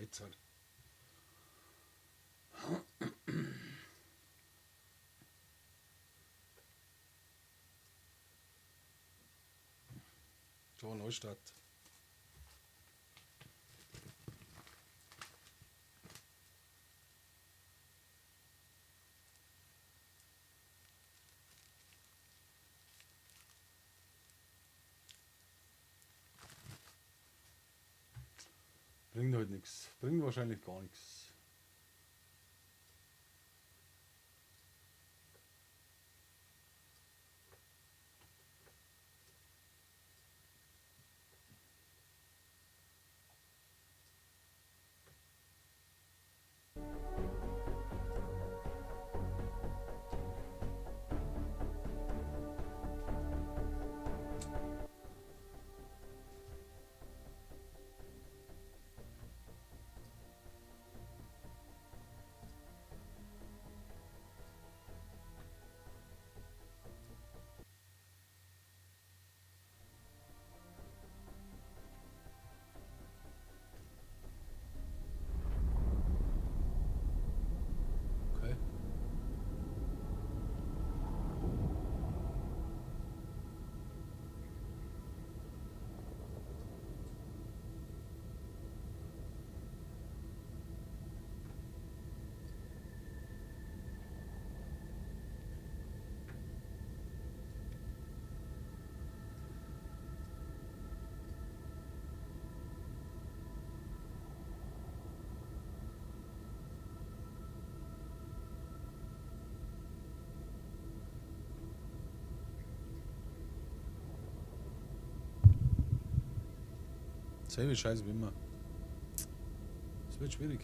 geht's halt. So, Neustadt. Bringt halt nichts. Bringt wahrscheinlich gar nichts. Okay. Selbe Scheiße wie immer. Es wird schwierig.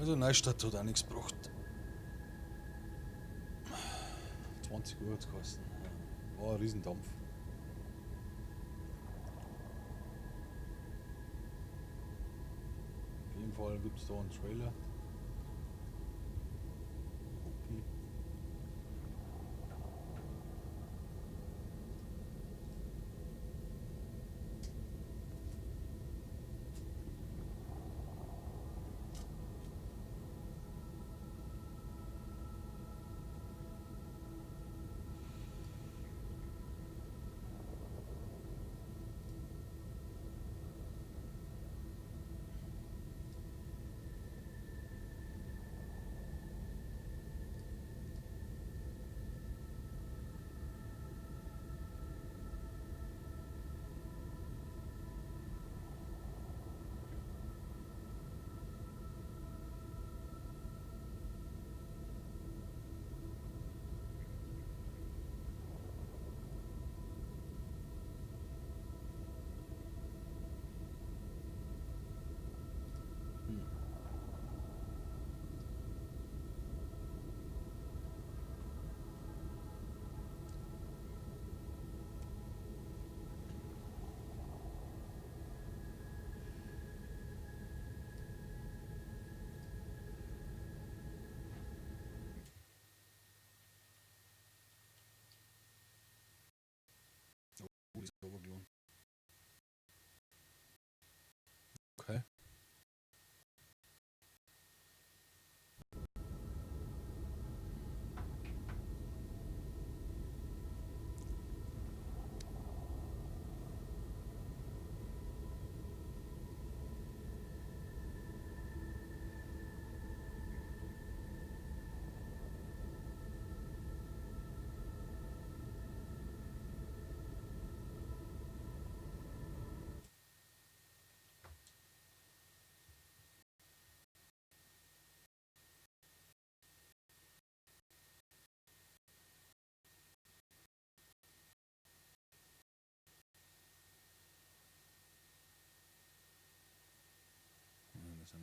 Also Neustadt hat auch nichts gebracht. 20 Uhr hat es gekostet. War ein Riesendampf. Auf jeden Fall gibt es da einen Trailer. Okay.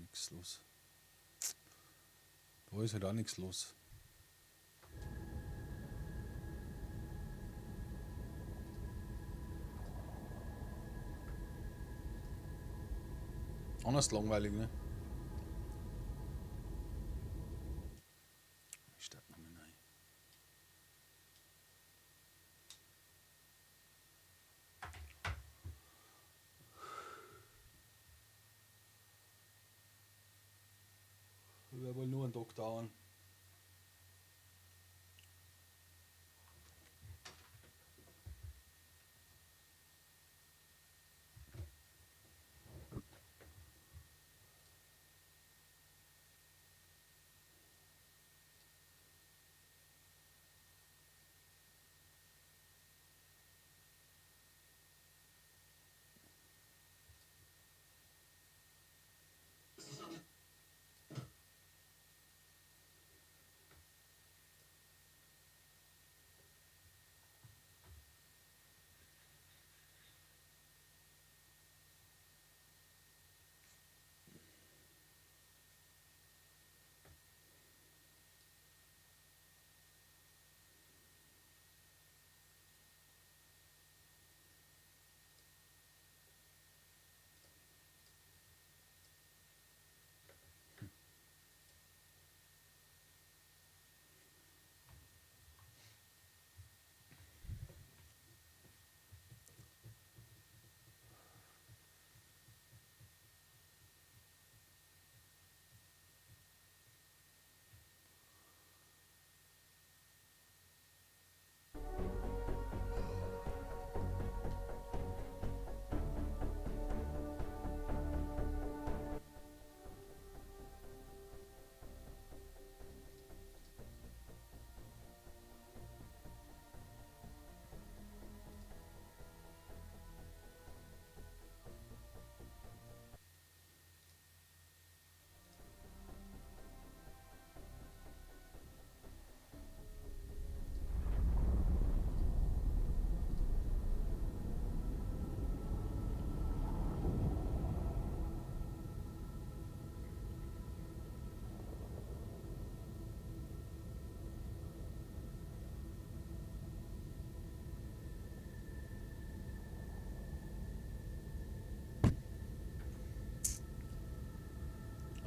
nichts los. Da ist halt auch nichts los. Anders langweilig, ne? Ich starte nochmal rein. Wir wollen nur einen Tag dauern.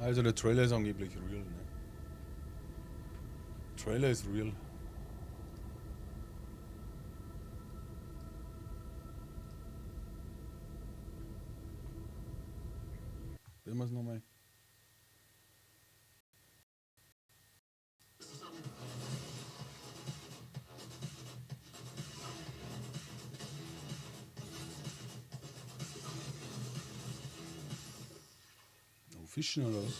Also der Trailer ist angeblich real, ne? Trailer ist real. Sehen wir es nochmal. Oh, Fischen oder was?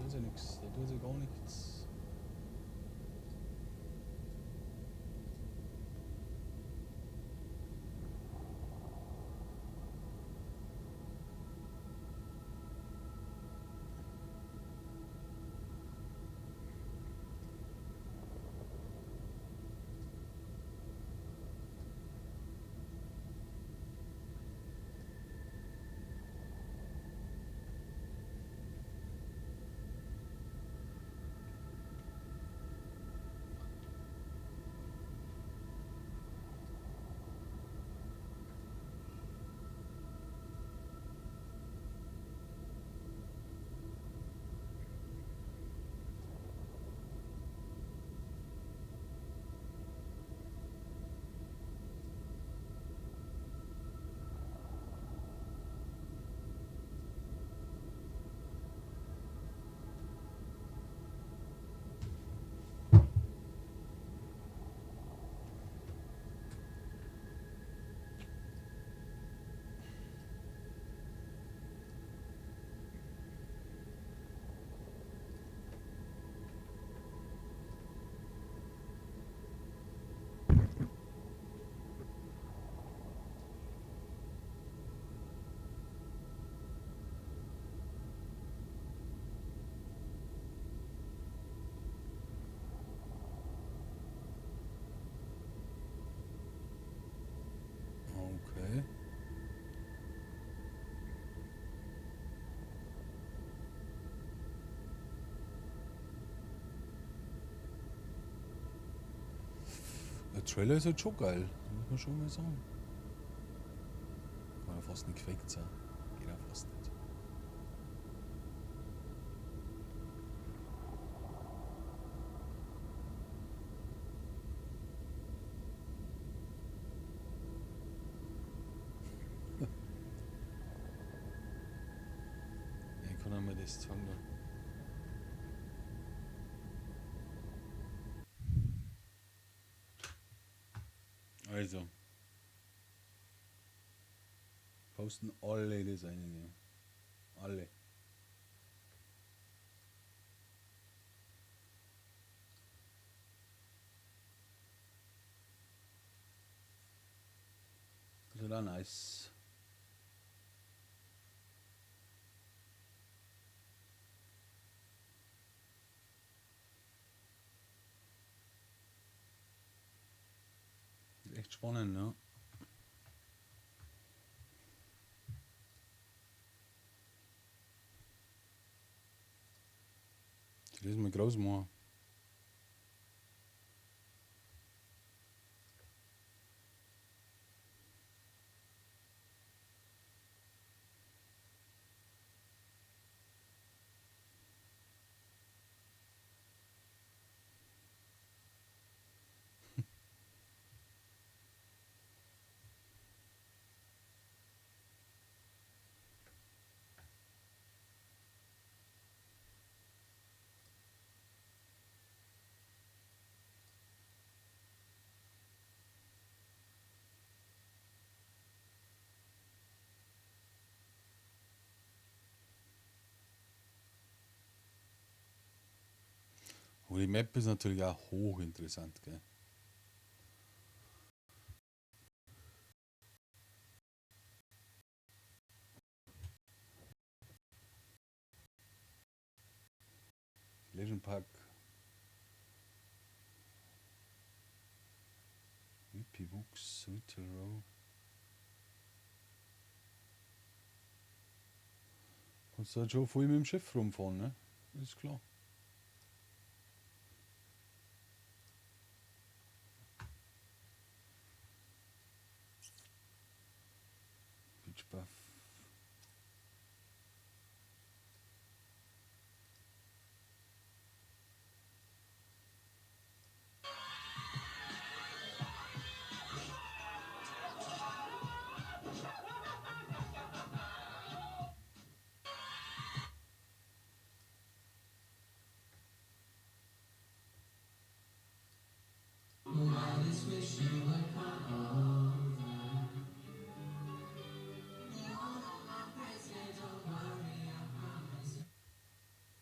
Da ist ja nichts, da tut sich gar nichts. Der Trailer ist halt schon geil. Das muss man schon mal sagen. Kann ja fast nicht gefaked sein. Geht ja fast nicht. Ich kann mir das sagen. Also. Posten alle das eingehen. Alle. Das ist auch nice. Das ist echt spannend, ne? Ich lese mal groß mal. Und die Map ist natürlich auch hochinteressant, gell? Legend Park. Whippy Wuchs, Whittle Row. Kannst du halt schon voll mit dem Schiff rumfahren, ne? Ist klar. Beach Buff.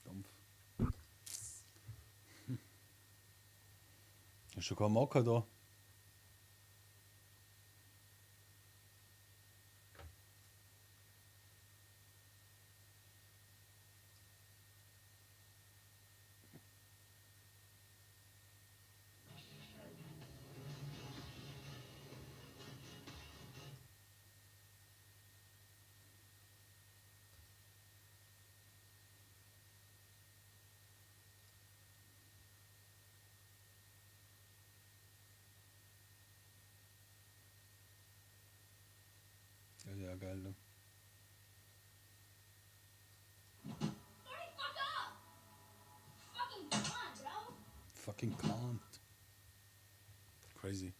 Dampf. Ist schon kein Marker da. Das ist ja geil, ne? Fucking can't. Crazy.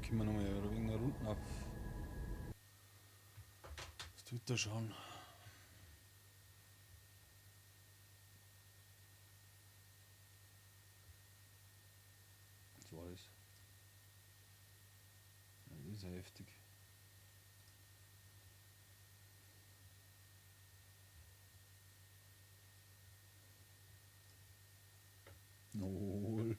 können wir nochmal ein wenig Runden auf Twitter schauen. Das war das. Ja, das ist ja heftig. Null.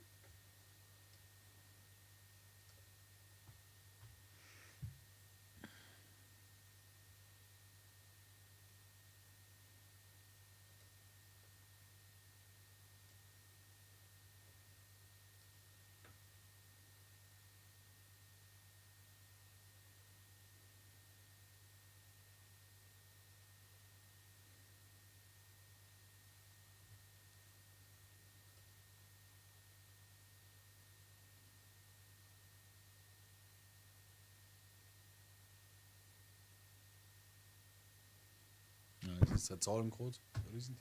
Ja, das ist der Zahlencode. Das ist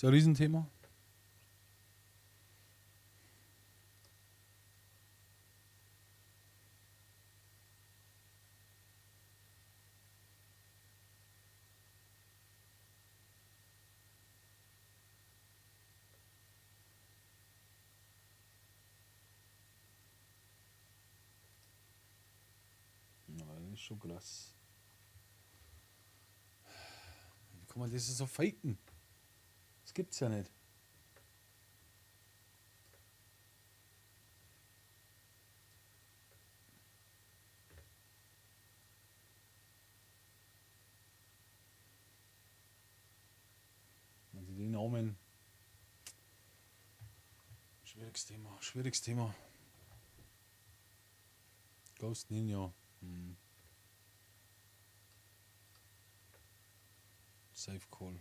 ein Riesenthema. Ja, das ist schon krass. Wie kann man das so faken? Das gibt's ja nicht. Also die Namen. Schwieriges Thema, schwieriges Thema. Ghost Ninja. Safe Call.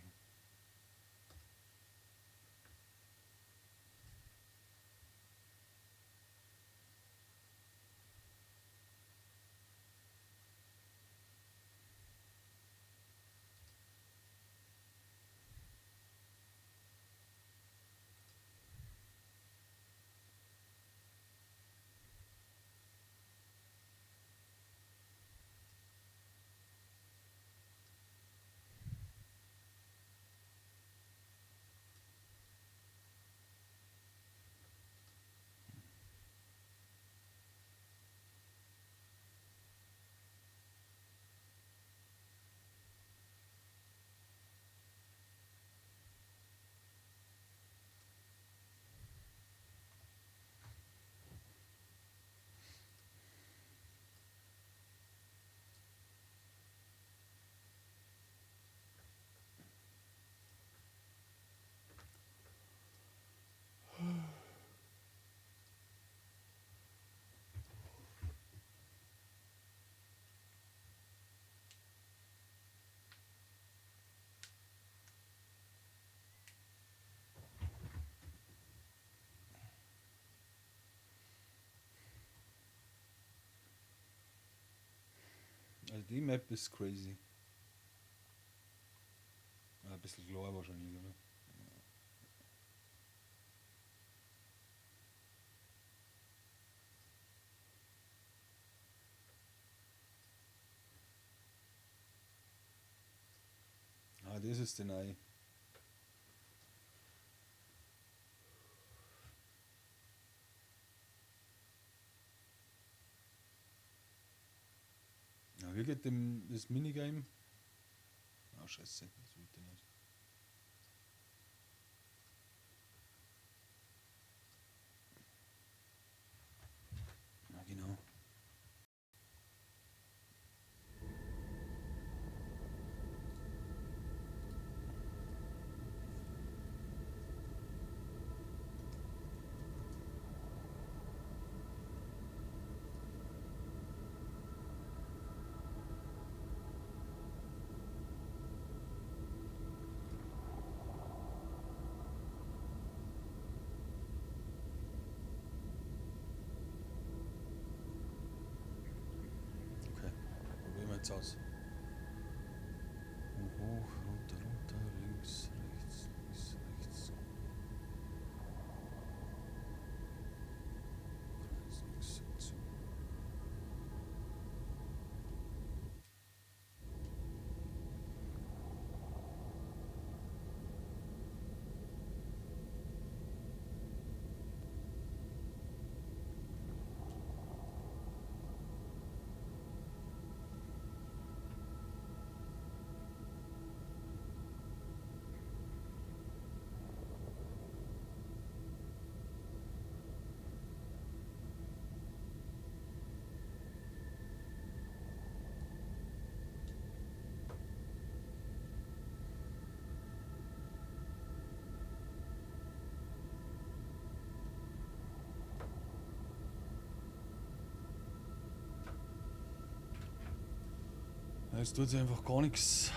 Also die Map ist crazy. Ein bisschen klar wahrscheinlich, oder? Ah, das ist die neue. Ja, wie geht dem das Minigame? Ah, scheiße, das wollte ich nicht. Ja, genau. Okay, probieren wir jetzt aus. Hoch, runter, runter, links, rechts, links, rechts. Kreis, links, zu. Jetzt tut sie einfach gar nichts.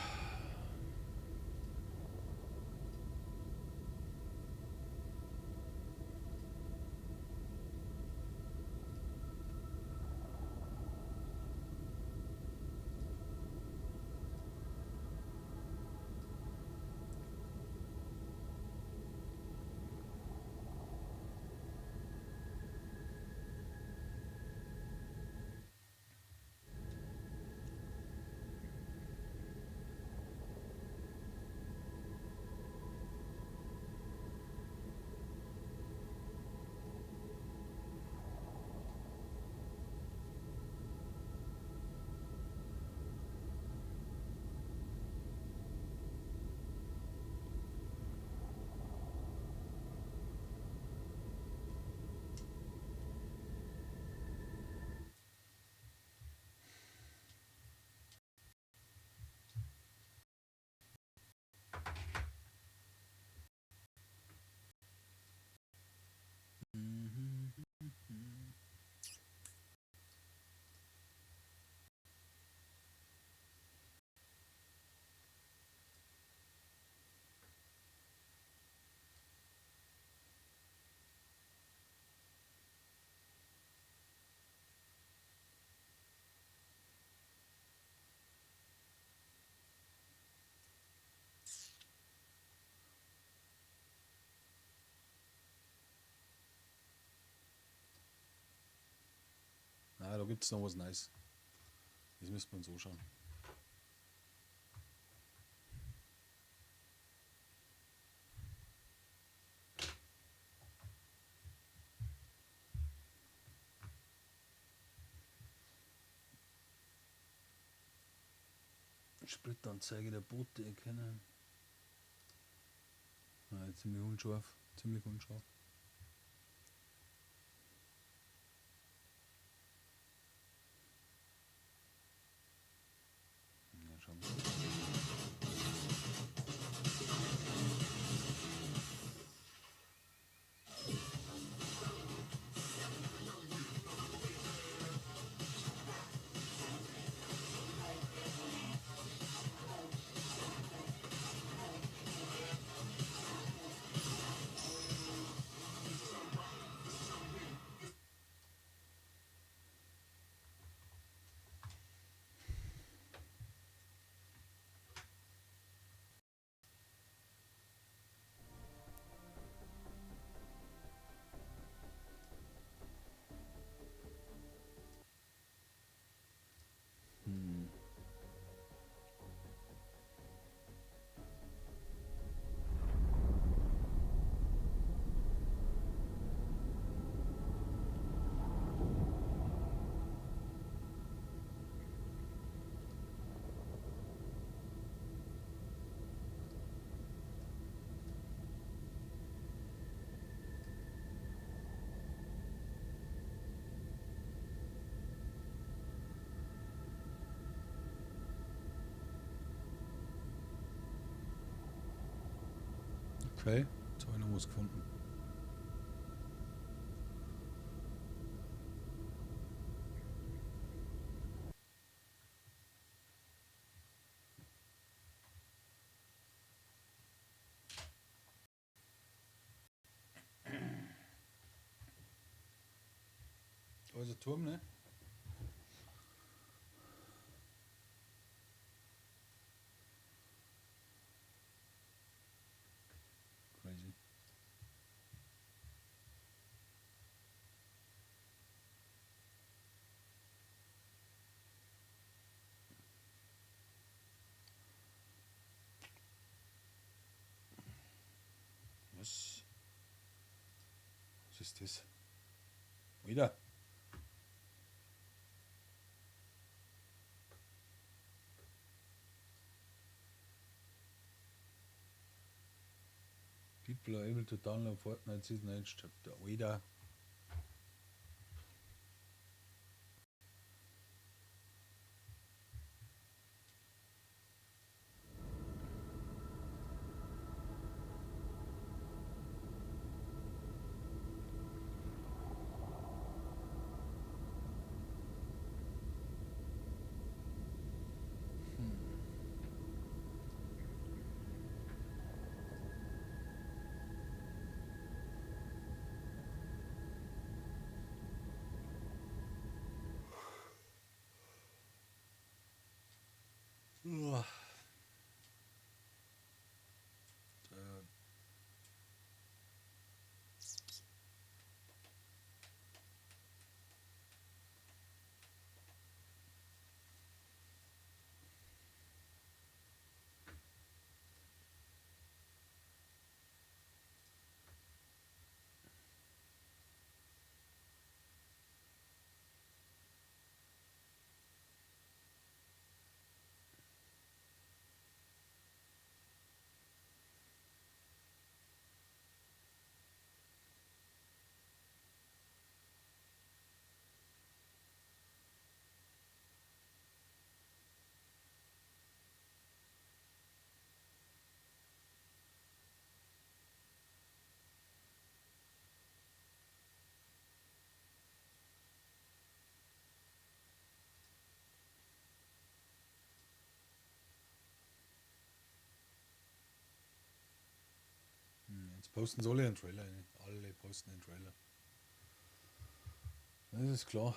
Ah, da gibt es noch was Neues. Das müsste man so schauen. Splitanzeige der Boote erkennen. Ja, ziemlich unscharf. Ziemlich unscharf. Ja, schauen wir mal. Okay, jetzt habe ich noch was gefunden. Also Turm, ne? Crazy. Was? Was ist das? Wieder? People are able to download Fortnite Season 8 chapter. Wieder? Posten soll ja einen Trailer. Alle posten einen Trailer. Das ist klar.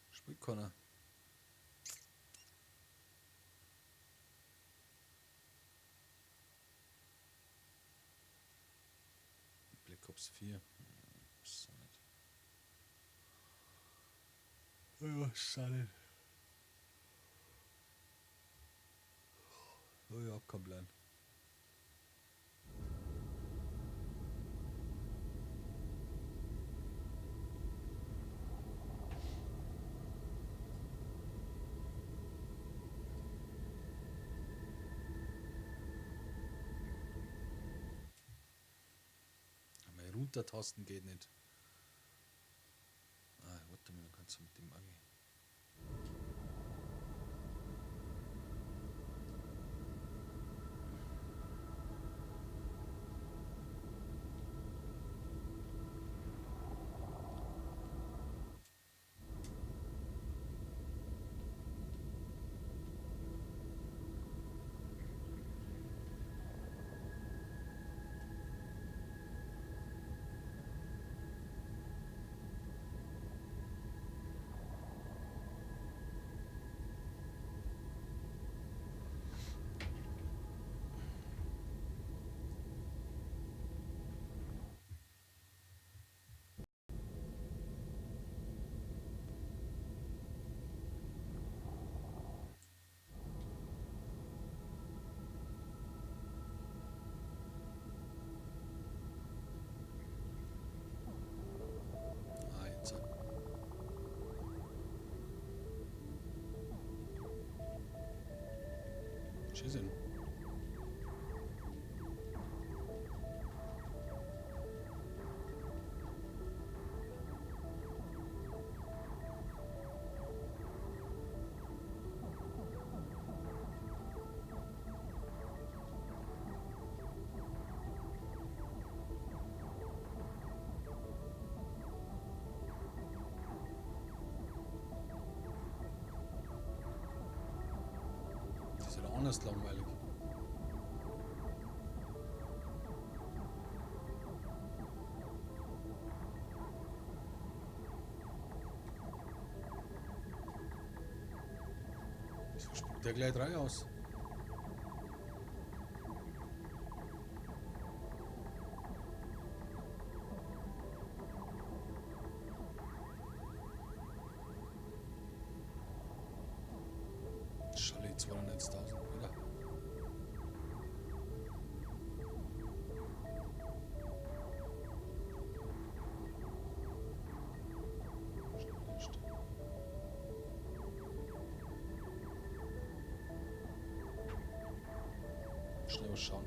Spielt keiner. Black Ops 4. Ist nicht. Ja, schade. Oh ja, kein Plan. Mal runtertasten geht nicht. Ah, warte mal, dann kannst du mit dem angehen. Ah, jetzt. Schießen. Das ist ja anders langweilig. Wieso spuckt der gleich 3 aus? Schalli 200.000, oder? Schnell was schauen.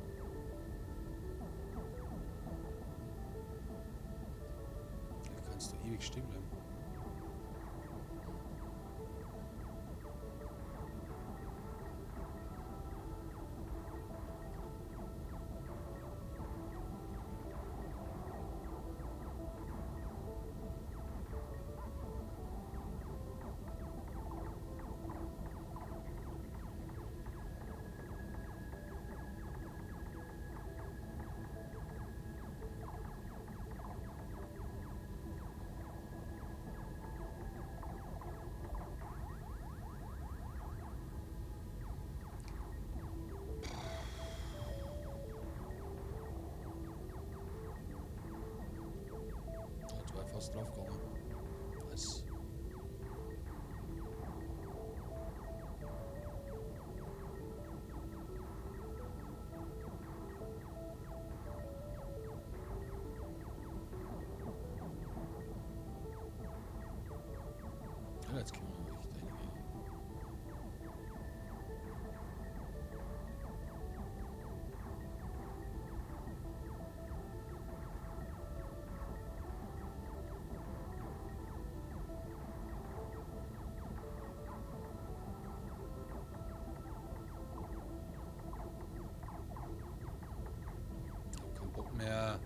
kannst du ewig stehen bleiben. Dat wij vast eraf komen. Nice. Ja, jetzt können wir noch echt einige. Ich hab keinen Bock mehr.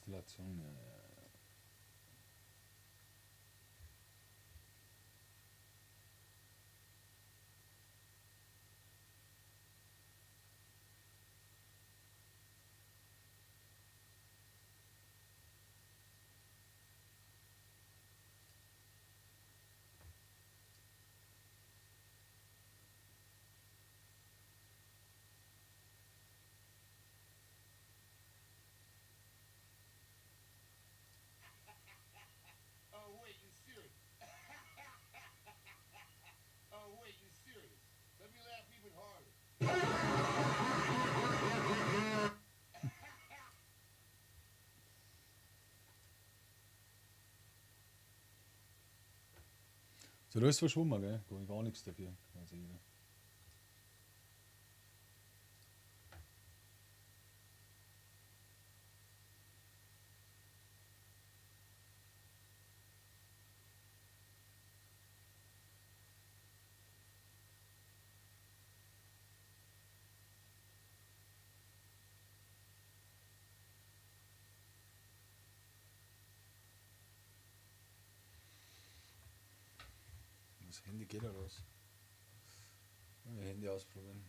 Installation. Ist alles verschwommen, gell? Kann ich gar nichts dafür. Also, das Handy geht ja raus. Mein Handy ausprobieren.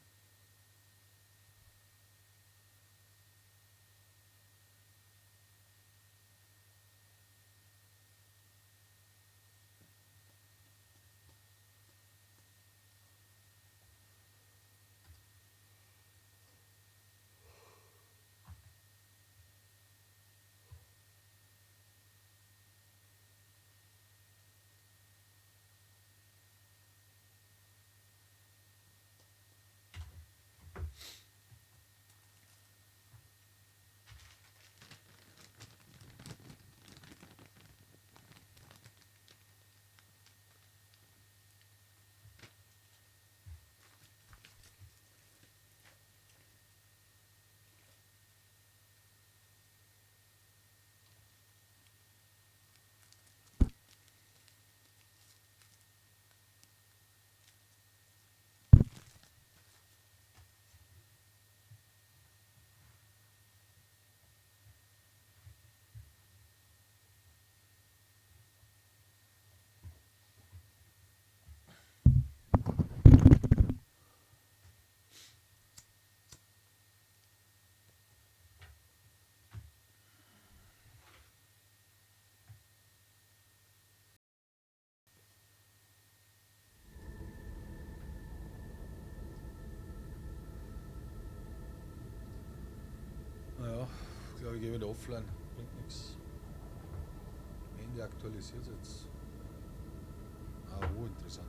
Naja, ich glaube, ich gehe wieder offline. Bringt nichts. Handy aktualisiert jetzt. Ah, oh, interessant.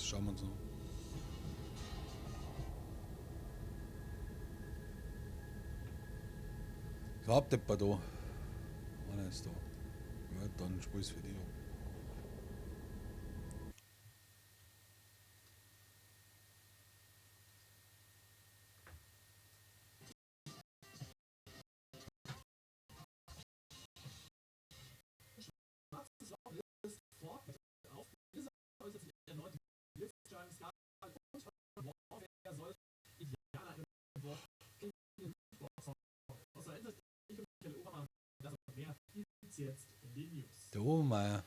schauen wir uns noch. Ich hab den da. Einer ist da. Ja, dann spiel's für dich ab. Jetzt in den News. Der Obermeier.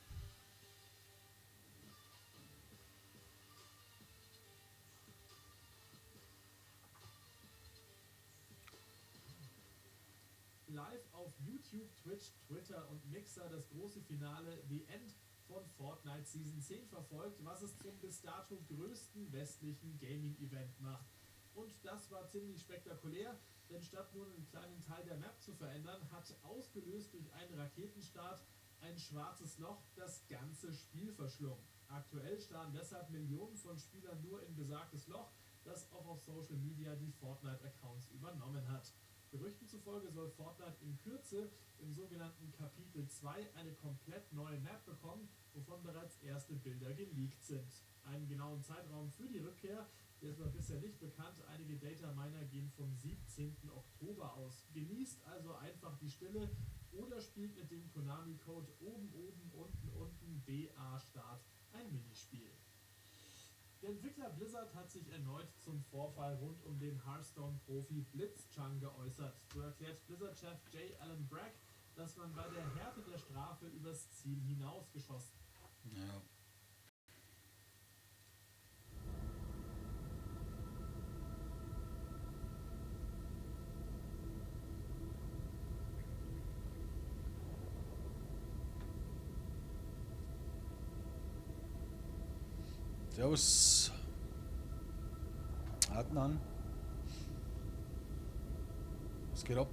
Live auf YouTube, Twitch, Twitter und Mixer das große Finale The End von Fortnite Season 10 verfolgt, was es zum bis dato größten westlichen Gaming-Event macht. Und das war ziemlich spektakulär, denn statt nur einen kleinen Teil der Map zu verändern, hat ausgelöst durch einen Raketenstart ein schwarzes Loch das ganze Spiel verschlungen. Aktuell starren deshalb Millionen von Spielern nur in besagtes Loch, das auch auf Social Media die Fortnite-Accounts übernommen hat. Gerüchten zufolge soll Fortnite in Kürze im sogenannten Kapitel 2 eine komplett neue Map bekommen, wovon bereits erste Bilder geleakt sind. Einen genauen Zeitraum für die Rückkehr, der ist noch bisher nicht bekannt. Einige Data Miner gehen vom 17. Oktober aus. Genießt also einfach die Stille oder spielt mit dem Konami-Code oben, unten, BA Start ein Minispiel. Der Entwickler Blizzard hat sich erneut zum Vorfall rund um den Hearthstone-Profi Blitzchung geäußert. So erklärt Blizzard-Chef J. Allen Bragg, dass man bei der Härte der Strafe übers Ziel hinausgeschossen. Ja. Servus. Adnan. Was geht ab?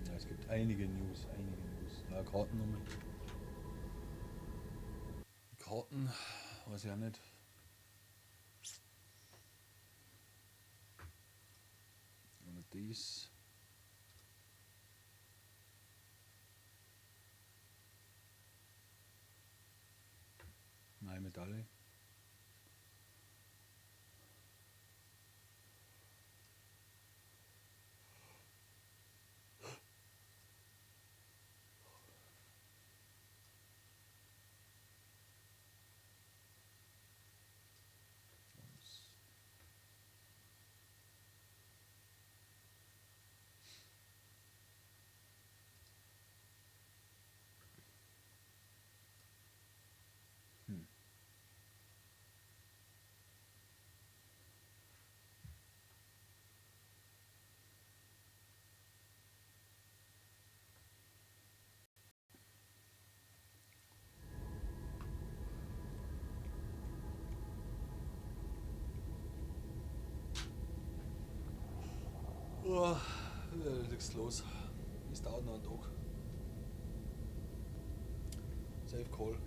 Ja, es gibt einige News. Ja, Karten nochmal. Die Karten, weiß ich auch nicht. Oder dies. Neue Medaille. Oh, nichts los. Es dauert noch einen Tag. Safe Call.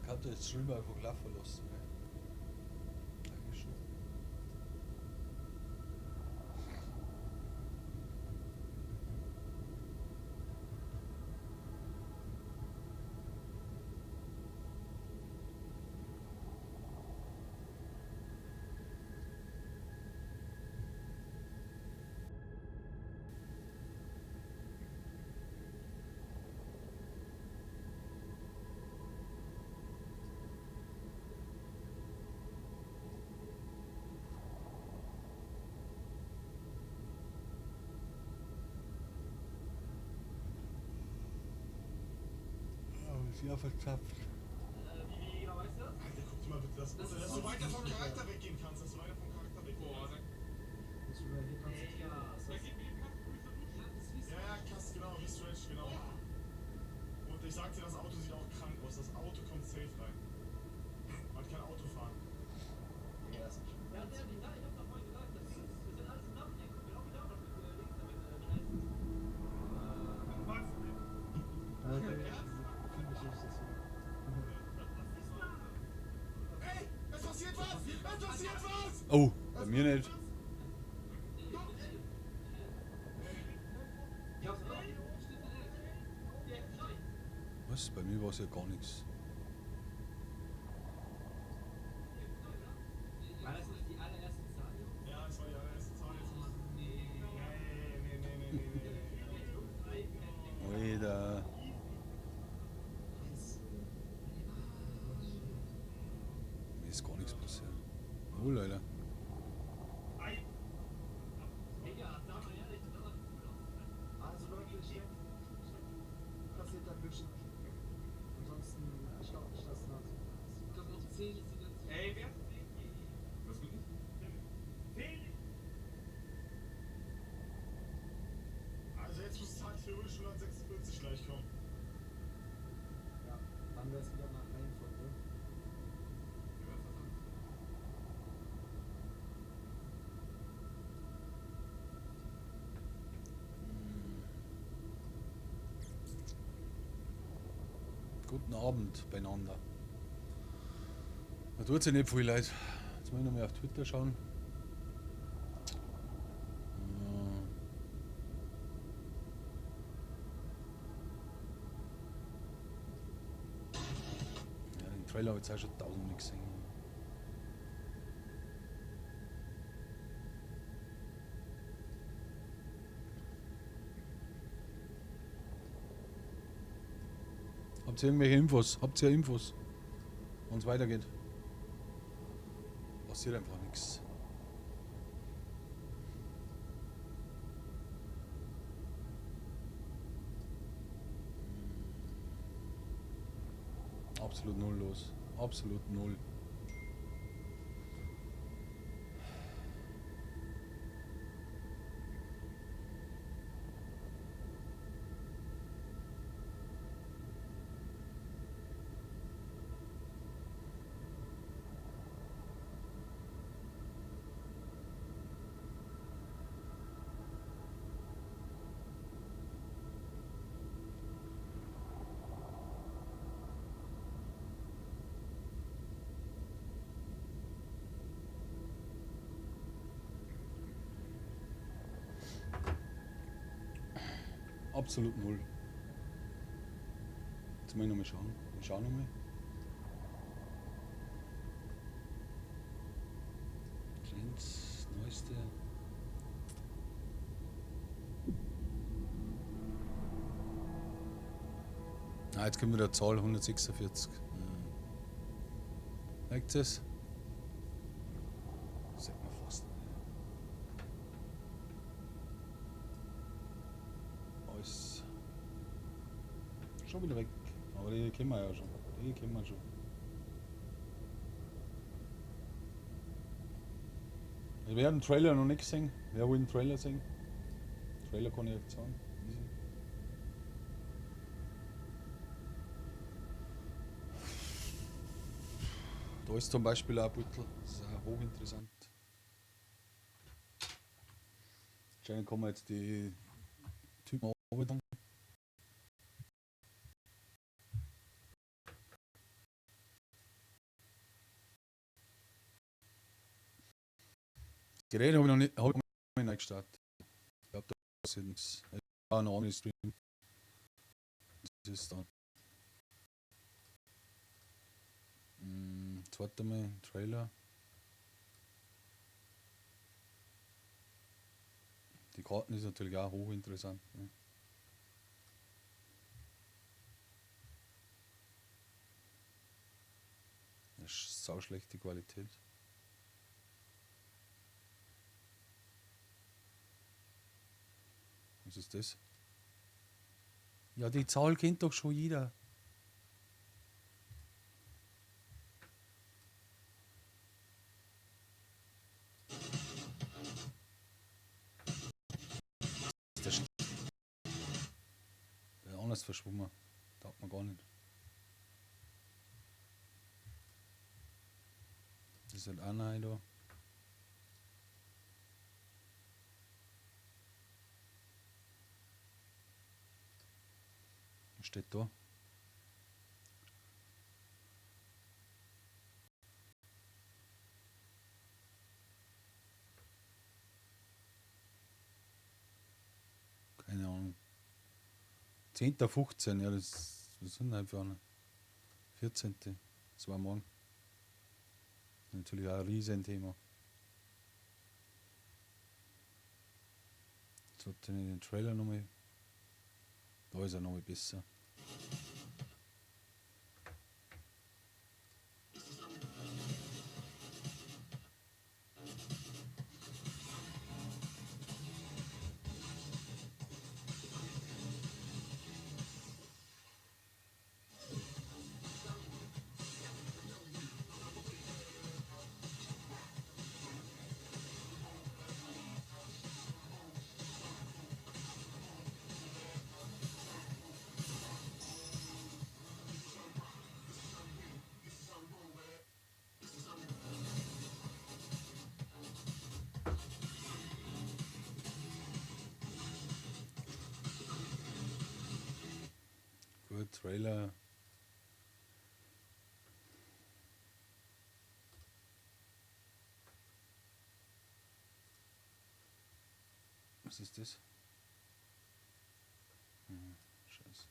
Kann du jetzt Stream einfach laufen lassen? Ne? Eigentlich schon. Sehr verzapft. Wie genau weißt du das? Alter, guck dir mal bitte das Das Auto, ist dass so du weiter vom süß, Charakter Alter. weggehen kannst, dass du weiter vom Charakter weggehen Boah, kannst. da Muss wieder hier konzentrieren. ja, Was da ist geht mir im Kampf das? ja, das ist wie Ja, ja, Kast, genau, wie Stretch, genau. Und ich sag dir, das Auto sieht auch krank aus. Das Auto kommt safe rein. Man kann Auto fahren. Ja, das ist schon. Ja, der, ich hab doch vorhin gesagt, das ist, wir sind alles im Nachdenken. Genau wie da noch mit links damit, wie heißt es? Was? Finde ich nicht deswegen. Ey, es passiert was! Es passiert was! Oh, bei mir nicht. Ja, so, hier oben steht der Direkt. Was? Bei mir war es ja gar nichts. War das nicht die allererste Zahl, Jungs? Ja, das war die allererste Zahl jetzt mal. Nee. Alter. Mir ist gar nichts passiert. Oh, Leute. Digga, sag mal ehrlich, das sah cool aus. Also Leute, ich denke, passiert dann wirklich. Ansonsten, ich glaube nicht, dass Nazi ist. Das noch 10 ist die Ey, wer? Was bin ich? Also jetzt muss Zahl theoretisch 146 gleich kommen. Ja, dann wäre es wieder nach Reihenfolge. Guten Abend beieinander. Da tut sich nicht viel, Leute. Jetzt muss ich nochmal auf Twitter schauen. Ja, den Trailer habe ich jetzt auch schon tausendmal gesehen. Habt ihr irgendwelche Infos? Habt ihr Infos? Wenn es weitergeht? Passiert einfach nichts. Absolut null los. Absolut null. Absolut null. Jetzt muss ich nochmal schauen. Ich schau nochmal. Trends, neueste. Ah, jetzt kommt wieder die Zahl 146. Merkt ihr es? Sieht man fast nicht. Alles schon wieder weg. Aber die kennen wir ja schon. Die kennen wir schon. Also wer hat den Trailer noch nicht gesehen? Wer will den Trailer sehen? Trailer kann ich euch sagen. Easy. Da ist zum Beispiel auch ein Büttel. Das ist auch hochinteressant. Anscheinend kann man jetzt die Typen arbeiten. Das Gerät habe ich noch nicht, gestartet. Ich glaube, da passiert nichts. Ich habe einen anderen Stream. Das ist dann. Jetzt warte mal, Trailer. Die Karten ist natürlich auch hochinteressant. Ne? Das ist sau schlechte Qualität. Was ist das? Ja, die Zahl kennt doch schon jeder. ist verschwommen. Taugt man gar nicht. Das ist halt einer da. Was steht da? Keine Ahnung. 10.15. Ja, das sind halt für eine. 14. Das war morgen. Natürlich auch ein Riesenthema. Jetzt sollte ich den Trailer nochmal. Da ist er nochmal besser. Gut, Trailer. Was ist das? Scheiße.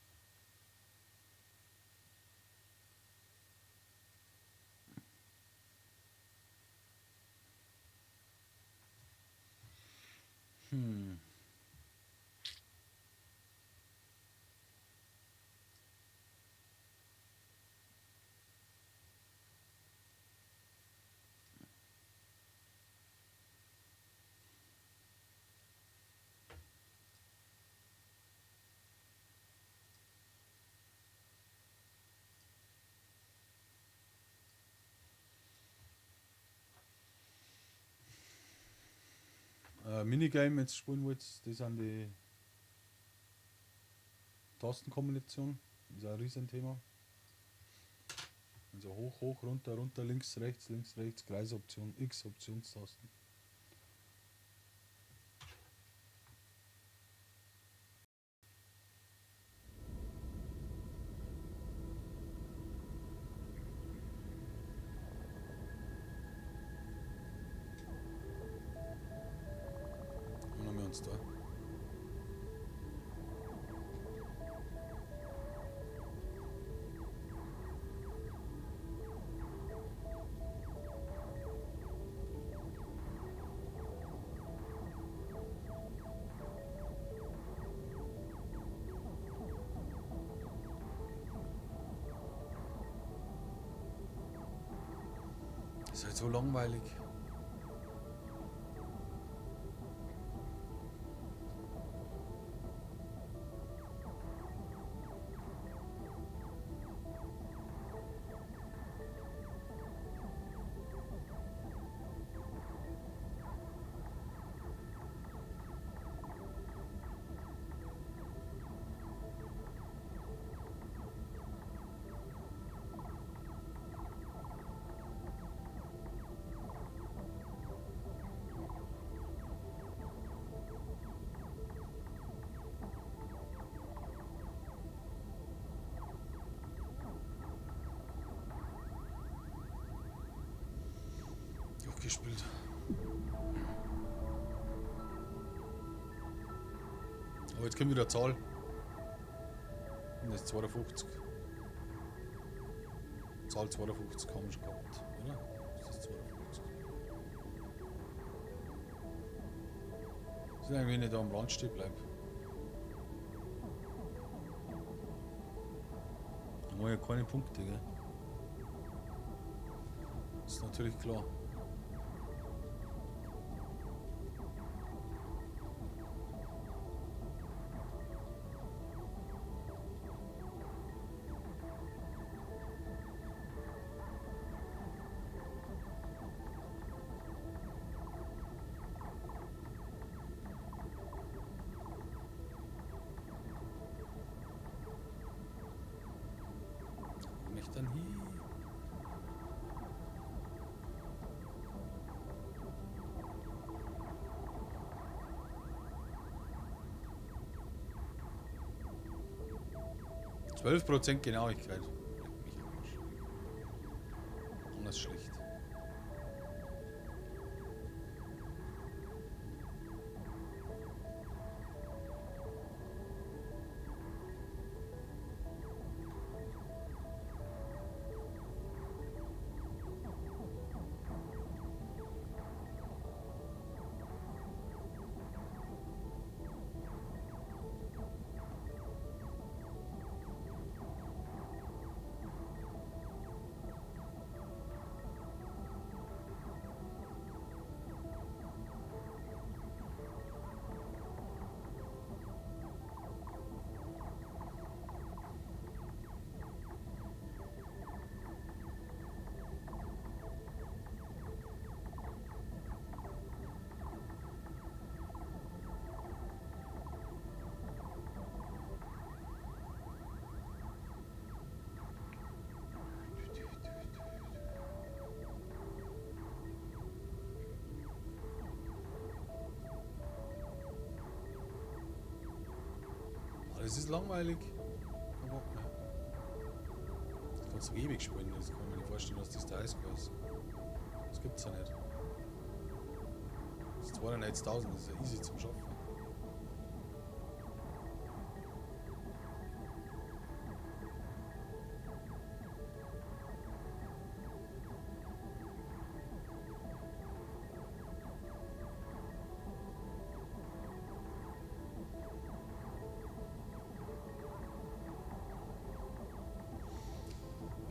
Minigame jetzt spielen wollt, das sind die Tastenkombination. Das ist ein Riesenthema. Also hoch, hoch, runter, runter, links, rechts, Kreisoption, X, Optionstasten. Und haben wir uns da. Das ist halt so langweilig. Durchgespielt. Aber jetzt kommt wieder eine Zahl. Und das ist 52. Zahl 52 haben wir schon gehabt, oder? Das ist 52. Das ist eigentlich, wenn ich da am Rand stehen bleibe. Da haben wir ja keine Punkte, gell? Das ist natürlich klar. 12% Genauigkeit. Leck mich am Arsch. Anders schlecht. Das ist langweilig. Kein Bock mehr. Das kannst du ewig spielen, das kann ich mir nicht vorstellen, dass das da ist. Das gibt's ja nicht. Das ist 92.000, das ist ja easy zum Schaffen.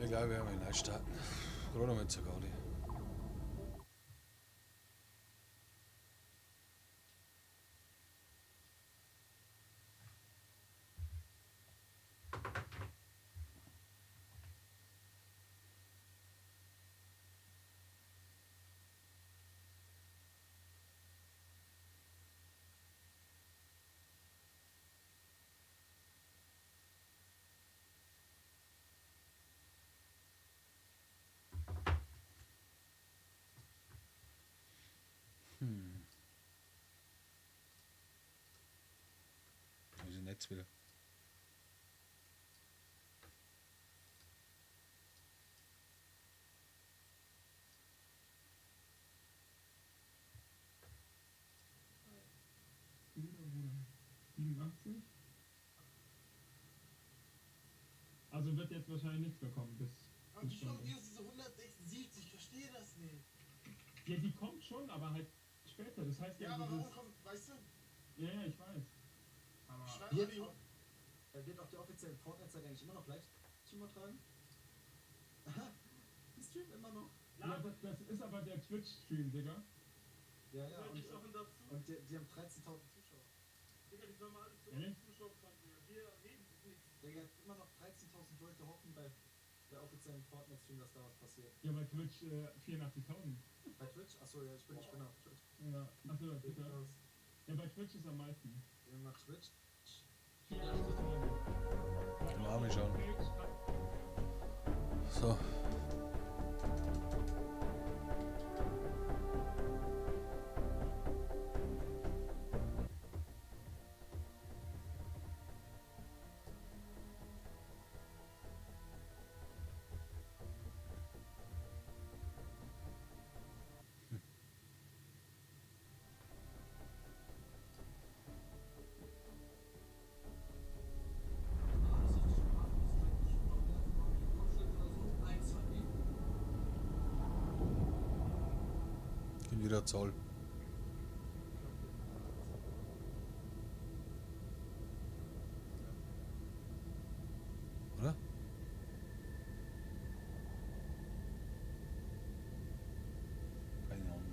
Ich glaube, wir werden neu starten. Gerade mit zur Gaudi. Also Netz wieder. Wieder, Bruder. 87? Also wird jetzt wahrscheinlich nichts mehr kommen bis. Aber die schon diese 176, ich verstehe das nicht. Ja, die kommt schon, aber halt später. Das heißt Ja, ja, aber warum dieses. kommt, weißt du? Ja, ja, ich weiß. Aber. Schreib mal die. Wird auf der offiziellen Fortnite-Seite eigentlich immer noch Livestream übertragen? Aha, die streamen immer noch. Ja, das ist aber der Twitch-Stream, Digga. Ja, ja, Die Sachen dazu. und die haben 13.000 Zuschauer. Digga, die sollen mal alle zu Ehrlich? uns Zuschauer fangen, Digga. Wir reden, das ist nichts. Digga, immer noch 13.000 Leute hoffen bei der offiziellen Fortnite-Stream, dass da was passiert. Ja, bei Twitch 84.000. Bei Twitch? Achso, ja, ich bin auf Twitch. Ja, achso, bitte. Krass. Ja, bei Twitch ist am meisten. Immer Twitch. 84.000. Können wir auch mal schauen. Twitch hat So. Gehen wieder Zoll. Oder? Keine Ahnung.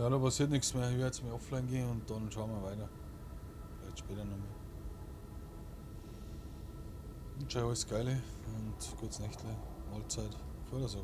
Ja, da passiert nichts mehr. Ich werde jetzt mal offline gehen und dann schauen wir weiter. Vielleicht später nochmal. Und schau alles Geile und gutes Nächtle, Mahlzeit, Vordersack.